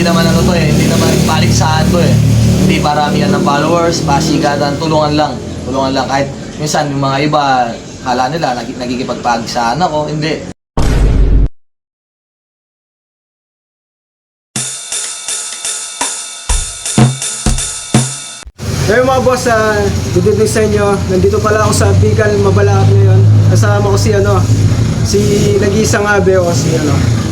naman ano to eh, hindi naman paligsahan to eh. Hindi paramihan ng followers, pasigatan, tulungan lang. Tulungan lang. Kahit minsan yung mga iba, kala nila nagkikipagpaligsahan ako, hindi. Ngayon mga boss, good evening sa inyo. Nandito pala ako sa Bicol, Mabalacat ngayon. Kasama ko si nag-iisang abe o si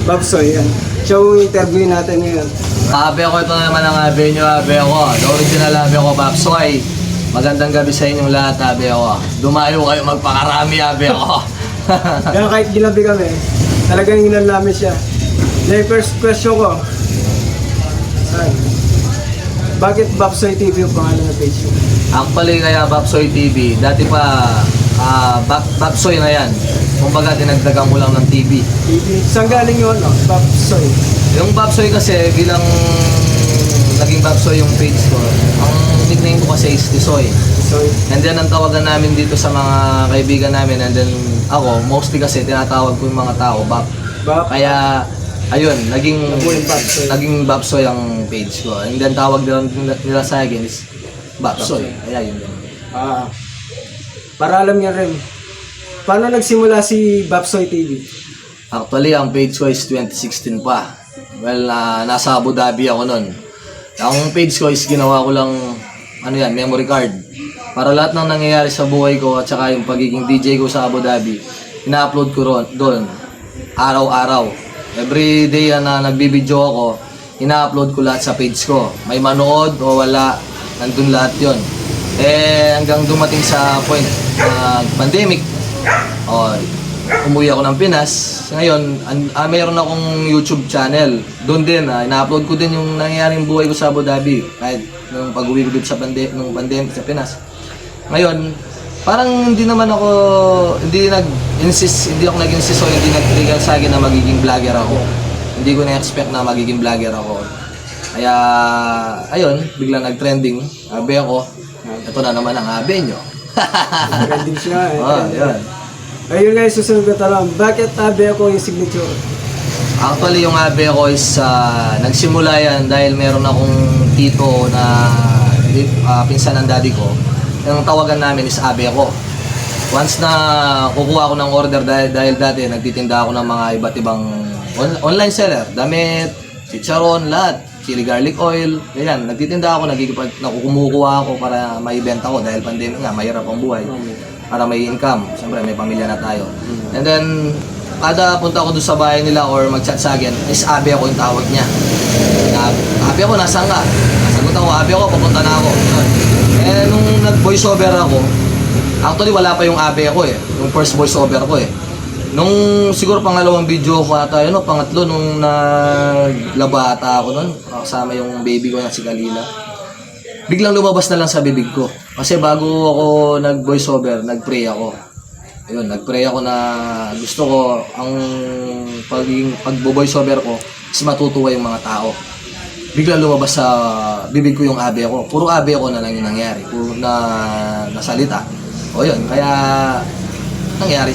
Babsoy. Yan. Siya yung interview natin ngayon. Abe ko, ito naman ang abe nyo, abe ko. The original abe ko, Babsoy. Magandang gabi sa inyong lahat, abe ko. Dumayo kayo magpakarami, abe ko. Kaya kahit ginabi kami, talagang ginal namin siya. Yung first question ko, saan? Bakit Babsoy TV yung pangalan ng page mo? Actually, kaya Babsoy TV, dati pa Babsoy na yan. Kumbaga, dinagdagan ko lang ng TV. TV? Saan galing yun, Babsoy? Yung Babsoy kasi, bilang naging Babsoy yung page ko, ang nickname ko kasi is Tisoy. Sorry. And then, ang tawagan namin dito sa mga kaibigan namin, and then ako, mostly kasi tinatawag ko yung mga tao, Bab. Bab? Kaya, ayun, naging Babsoy. Babsoy ang page ko. And then, tawag nila sa akin is Babsoy. Kaya yun din. Para alam niya rin, paano nagsimula si Babsoy TV? Actually, ang page ko is 2016 pa. Well, nasa Abu Dhabi ako nun. Ang page ko is ginawa ko lang, memory card. Para lahat ng nangyayari sa buhay ko at saka yung pagiging DJ ko sa Abu Dhabi, ina-upload ko doon, araw-araw. Every day na nagbibideo ako, ina-upload ko lahat sa page ko. May manood o wala, nandun lahat yon. Hanggang dumating sa point pandemic, umuwi ako ng Pinas. Ngayon, mayroon akong YouTube channel. Doon din, ina-upload ko din yung nangyayaring buhay ko sa Abu Dhabi. Kahit nung pag-uwi ko dito nung pandemic sa Pinas. Ngayon, parang hindi ako nag-insist o hindi nag-trigger sa akin na magiging vlogger ako. Hindi ko na-expect na magiging vlogger ako. Kaya, ayun, biglang nag-trending. Abe ako, ito na naman ang abe nyo. Trending siya eh. Yun. Ayun nga yung susunod na tanong, bakit abe ako yung signature? Actually, yung abe ko is nagsimula yan dahil meron akong tito na pinsan ng daddy ko. Yung tawagan namin is abe ko. Once na kukuha ako ng order dahil dati nagtitinda ako ng mga iba't ibang online seller, damit, chicharon, lahat, chili garlic oil, ganyan. Nagtitinda ako, kumukuha ako para maibenta ko dahil pandemic nga, mahirap ang buhay. Para may income, siyempre may pamilya na tayo. And then, kada punta ako doon sa bahay nila or mag-chat sa akin, is abe ako yung tawag niya. Abe ako, nasaan ka? Sagot ako, abe ako, papunta na ako. Nung nag-voiceover ako, actually wala pa yung abe ako eh. Yung first voiceover ko eh. Nung siguro pangalawang video ko ata, pangatlo nung naglaba ata ako nun, kasama yung baby ko na si Kalila. Biglang lumabas na lang sa bibig ko. Kasi bago ako nag-voiceover, nag-pray ako. Ayun, nag-pray ako na gusto ko ang pag-voiceover ko is matutuwa yung mga tao. Biglang lumabas sa bibig ko yung abe ko. Puro abe ko na lang yung nangyari. Puro nasalita. O yun, kaya nangyari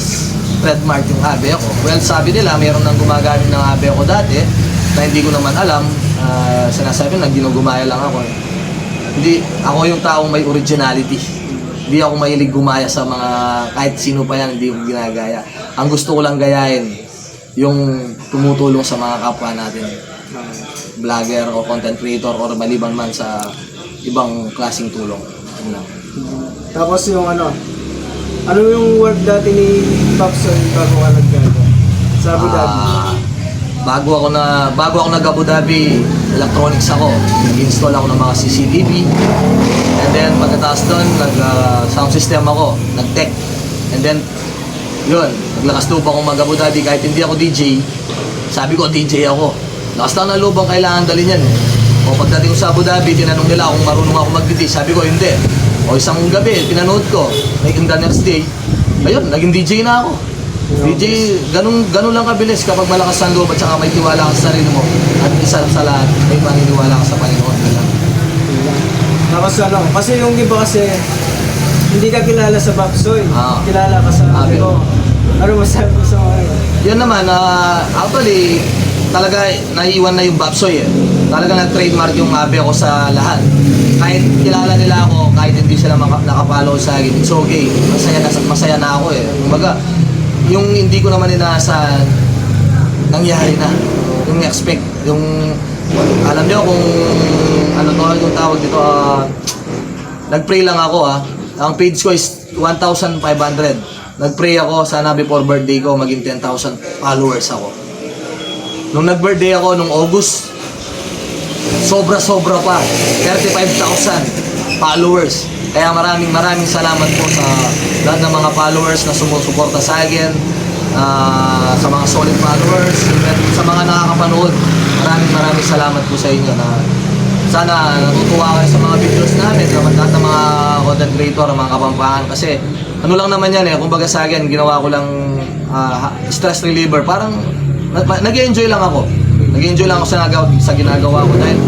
trademark yung abe ko. Well, sabi nila, mayroon nang gumagamit ng abe ko dati na hindi ko naman alam. Sinasabi na ginugumaya lang ako. Hindi, ako yung taong may originality. Hindi ako mahilig gumaya sa mga kahit sino pa yan, hindi ko ginagaya. Ang gusto ko lang gayahin, yung tumutulong sa mga kapwa natin. Vlogger o content creator or maliban man sa ibang klaseng tulong. Tapos yung ano yung work dati ni Babsoy bago ka nag-gago? Sa Abu Dhabi? Bago ako nag-Abu Dhabi, electronics ako. Nag-install ako ng mga CCTV. And then pagkatapos doon, nag-sound system ako, nag-tech. And then, yun, naglakas loob ako mag-Abu Dhabi kahit hindi ako DJ. Sabi ko, DJ ako. Lakas lang ng loob ang kailangan dalhin yan. O pagdating ko sa Abu Dhabi, tinanong nila kung marunong ako mag-DJ. Sabi ko, hindi. O isang gabi, pinanood ko. Like the next day, ayun, naging DJ na ako. DJ, ganun lang kabilis kapag malakas ang loob at saka may tiwala ka sa sarili mo. At isa sa lahat, may paniniwala ka sa Panginoon. Tapos kasi yung iba kasi, hindi ka kilala sa Babsoy. Kilala ka sa abe ko. Ano masabi mo sa mga yun? Yan naman, actually, talaga naiiwan na yung Babsoy eh. talaga nag-trademark yung Abe ko sa lahat. Kahit kilala nila ako, kahit hindi sila nakapollow sa akin, it's okay. Masaya na ako eh. Kumbaga, yung hindi ko naman inaasahan, nangyari na. Yung expect, yung alam niyo kung ano to, yung tawag dito, nag-pray lang ako Ang page ko is 1,500. Nag-pray ako, sana before birthday ko, maging 10,000 followers ako. Nung nag-birthday ako, nung August, sobra-sobra pa. 35,000 followers. Kaya maraming salamat po sa lahat ng mga followers na sumusuporta sa akin, sa mga solid followers, sa mga nakakapanood. Maraming salamat po sa inyo na sana natutuwa kayo sa mga videos namin, sa lahat ng mga content creator, mga Kapampangan. Kasi ano lang naman yan kumbaga sa akin, ginawa ko lang stress reliever. Parang nag-enjoy lang ako. Nag-enjoy lang ako sa ginagawa ko dahil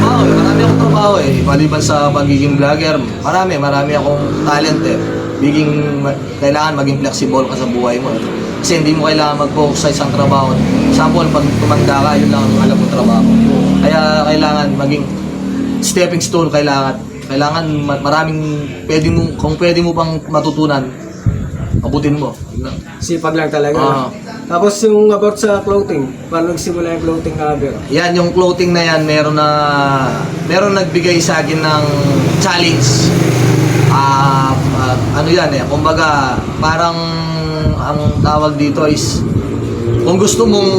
marami akong trabaho maliban sa pagiging vlogger, marami akong talent kailangan maging flexible ka sa buhay mo. Kasi hindi mo kailangan mag-focus sa isang trabaho. Example, pag tumanda ka, yun lang ang alam mo trabaho. Kaya kailangan maging stepping stone, kailangan maraming kung pwede mo pang matutunan, abutin mo. Sipag lang talaga. Tapos yung about sa clothing, paano nagsimula yung clothing na Abe? Yan, yung clothing na yan, meron nagbigay sa akin ng challenge. Ano yan kumbaga, parang ang tawag dito is, kung gusto mong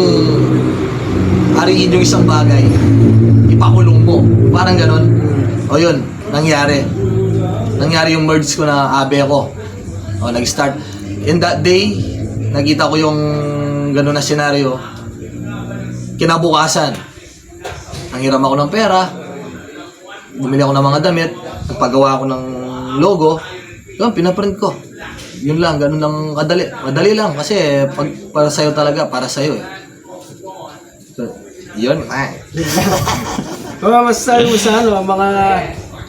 ariin yung isang bagay, ipakulong mo. Parang ganon. O yun, nangyari yung merge ko na Abe ko. Nag-start. In that day, nakita ko yung gano'n na senaryo. Kinabukasan, nanghiram ako ng pera, bumili ako ng mga damit, nagpagawa ako ng logo, yun, pinaprint ko. Yun lang, gano'n lang kadali. Madali lang kasi para sa'yo talaga, para sa'yo So, yun, masasabi mo sa mga,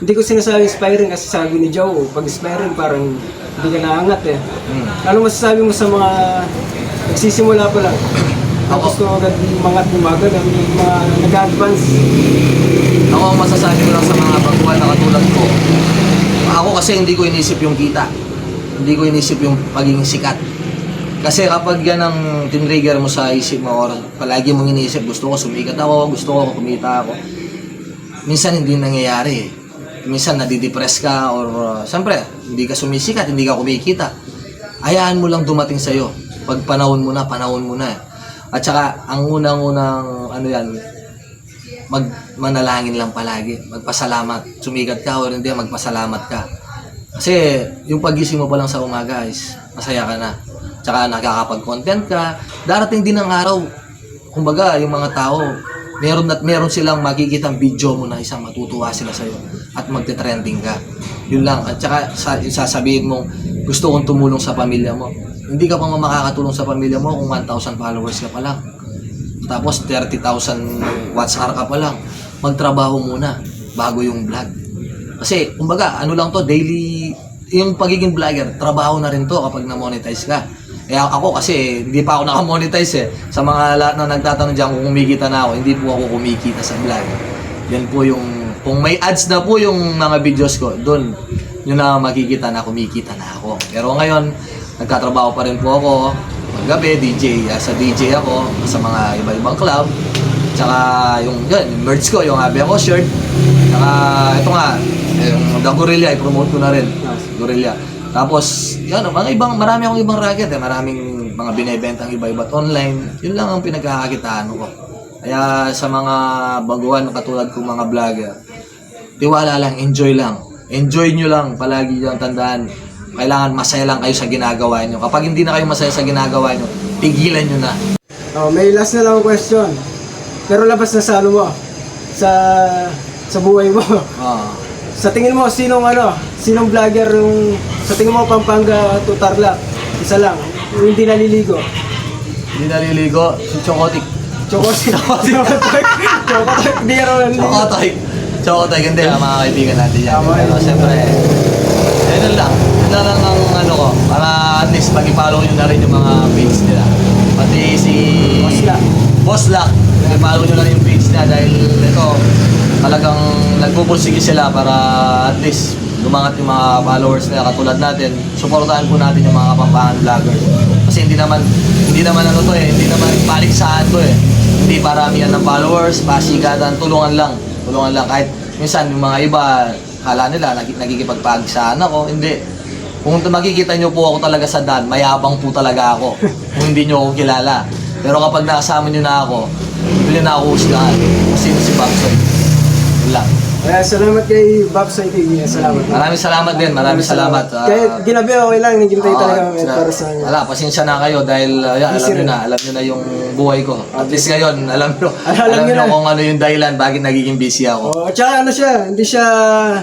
hindi ko sinasabi inspiring kasi sabi ni Joe, pag inspiring parang hindi ka naangat Ano masasabi mo sa mga nagsisimula pa lang? Tapos ko agad mga bumagal, mga nag-advance. Ako ang masasabi ko lang sa mga baguhan na katulad ko. Ako kasi hindi ko inisip yung kita. Hindi ko inisip yung pagiging sikat. Kasi kapag yan ang tinrigger mo sa isip mo or palagi mong inisip, gusto ko sumikat ako, gusto ko kumita ako. Minsan hindi nangyayari Minsan nadidepress ka or siyempre, hindi ka sumisikat, hindi ka kumikita. Hayaan mo lang dumating sa'yo. Pag panahon mo na. At saka, ang unang-unang manalangin lang palagi. Magpasalamat. Sumikat ka o hindi, magpasalamat ka. Kasi, yung pagising mo pa lang sa umaga is, masaya ka na. Tsaka nakakapag-content ka. Darating din ang araw. Kumbaga, yung mga tao, meron silang makikitang video mo na isang matutuwa sila sa'yo at magte-trending ka. Yun lang. At saka, sasabihin mo, gusto kong tumulong sa pamilya mo. Hindi ka pa makakatulong sa pamilya mo kung 1,000 followers ka pa lang. Tapos 30,000 watch hour ka pa lang. Magtrabaho muna bago yung vlog. Kasi, kumbaga, ano lang to, daily, yung pagiging vlogger, trabaho na rin to kapag na-monetize ka. Kaya ako kasi, hindi pa ako nakamonetize Sa mga lahat na nagtatanong dyan kung kumikita na ako, hindi po ako kumikita sa vlog. Yan po yung, kung may ads na po yung mga videos ko, doon, yun na makikita na kumikita na ako. Pero ngayon, nagkatrabaho pa rin po ako, gabi, sa DJ ako, sa mga iba-ibang club. Tsaka yung merch ko, yung Abe ko shirt. Tsaka ito nga, yung The Gorilla, i-promote ko na rin. Gorilla. Tapos, marami akong ibang racket maraming mga binebentang iba-iba't online. Yun lang ang pinagkakakitaan ko. Kaya sa mga baguhan katulad kong mga vlogger, tiwala lang, enjoy lang. Enjoy nyo lang, palagi yung tandaan. Kailangan masaya lang kayo sa ginagawa nyo. Kapag hindi na kayo masaya sa ginagawa nyo, pigilan nyo na. May last na lang question. Pero labas na sa sa buhay mo. Sa tingin mo, sinong vlogger yung sa tingin mo Pampanga to Tarlac? Isa lang, yung hindi naliligo. Hindi naliligo, si Chocotic. Chocotic, hindi rin naliligo. Chocotic, hindi mga kaibigan natin yan. Pero siyempre, yun lang ang ko. Para at least pag-follow nyo na rin yung mga page nila. pati si Boss Lack. Boss Lack. I-follow nyo lang yung page niya dahil ito, talagang nagpupursige sila para at least lumangat yung mga followers nila katulad natin. Suportahan po natin yung mga Kapampangan vloggers. Kasi hindi naman ano to eh, hindi naman paligsahan to eh. Hindi paramihan ng followers, pasikatan, tulungan lang. Kahit minsan yung mga iba, kala nila nagkikipagpagsaan ako, hindi. Kung makikita nyo po ako talaga sa daan, mayabang po talaga ako. Kung hindi nyo ako kilala. Pero kapag nakasama nyo na ako, hindi na ako husgahan. Kung sino si Babsoy. Yun lang. Kaya salamat kay Babsoy TV. Salamat. Maraming salamat din, maraming salamat. Kaya ginabi okay lang, naghintay talaga kami para sa inyo. Wala, pasensya na kayo dahil alam nyo na yung buhay ko. At least ngayon, alam nyo nyo na. kung ano yung dahilan bakit nagiging busy ako. Oh, tsaka ano siya, hindi siya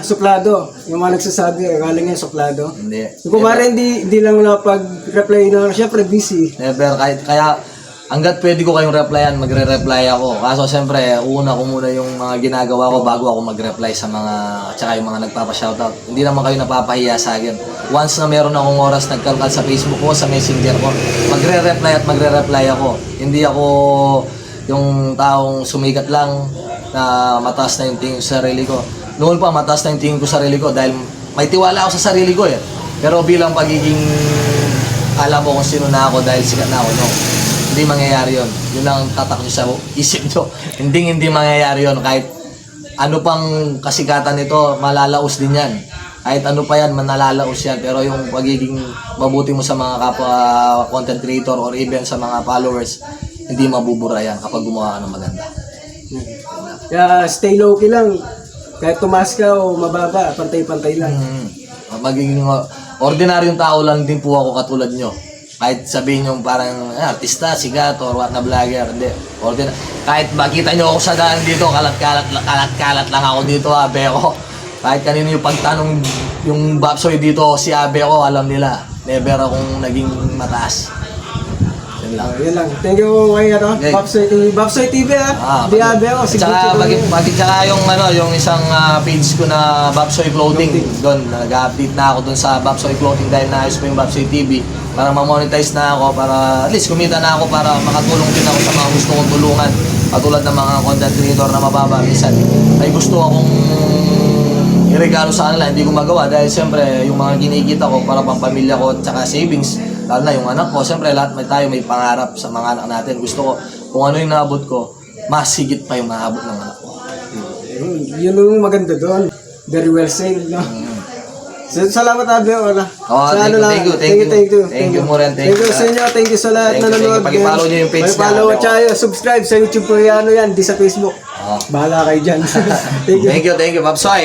suplado. Yung mga nagsasabi, akala niya suplado. Hindi. Yung kumare hindi lang napag-reply na, syempre busy. Never, kaya hanggat pwede ko kayong replyan, magre-reply ako. Kaso siyempre, una ko muna yung mga ginagawa ko bago ako mag-reply sa mga, tsaka yung mga nagpapa-shoutout. Hindi naman kayo napapahiya sa akin. Once na meron akong oras nagkalkal sa Facebook ko, sa Messenger ko, magre-reply ako. Hindi ako yung taong sumikat lang na mataas na yung tingin ko sa sarili ko. Noon pa, mataas na yung tingin ko sa sarili ko dahil may tiwala ako sa sarili ko eh. Pero bilang pagiging alam mo kung sino na ako dahil sikat na ako, no. Hindi mangyayari yun. Yun lang tatak nyo sa isip nyo. Hindi mangyayari yun. Kahit ano pang kasikatan nito, malalaos din yan. Kahit ano pa yan, manalalaos yan. Pero yung pagiging mabuti mo sa mga kapwa content creator or even sa mga followers, hindi mabubura yan kapag gumawa ka ng maganda. Kaya stay low-key lang. Kahit tumaas ka o mababa, pantay-pantay lang. Magiging ordinaryong tao lang din po ako katulad nyo. Kahit sabihin nyo parang artista, sigat, or what na vlogger, hindi. Kahit makita nyo ako sa daan dito, kalat-kalat lang ako dito, abe ko. Kahit kanino yung pagtanong yung Babsoy dito, si abe ko, alam nila. Never akong naging mataas. Yun lang. Yun lang. Thank you kay Okay. Babsoy TV Di abe ako. Tsaka yung isang page ko na Babsoy Clothing, doon nag-update na ako doon sa Babsoy Clothing dahil naayos ko yung Babsoy TV para ma-monetize na ako, para at least kumita na ako para makatulong din ako sa mga gusto kong tulungan. Katulad ng mga content creator na mababa minsan. Ay gusto akong iregalo sa kanila, hindi ko magawa dahil siyempre yung mga kinikita ko para pang pamilya ko at saka savings, lalo na yung anak ko. Siyempre lahat may pangarap sa mga anak natin. Gusto ko kung ano yung naabot ko, mas higit pa yung naabot ng anak ko. Yun yung maganda doon. Very well said, no? Salamat Abe, wala. Thank you mo rin. Thank you sa inyo, thank you sa lahat na nanonood. Pag-follow nyo yung page Pag-follow at saka subscribe sa YouTube ko, ano yan, di sa Facebook. Bahala kayo dyan. Thank you, Babsoy.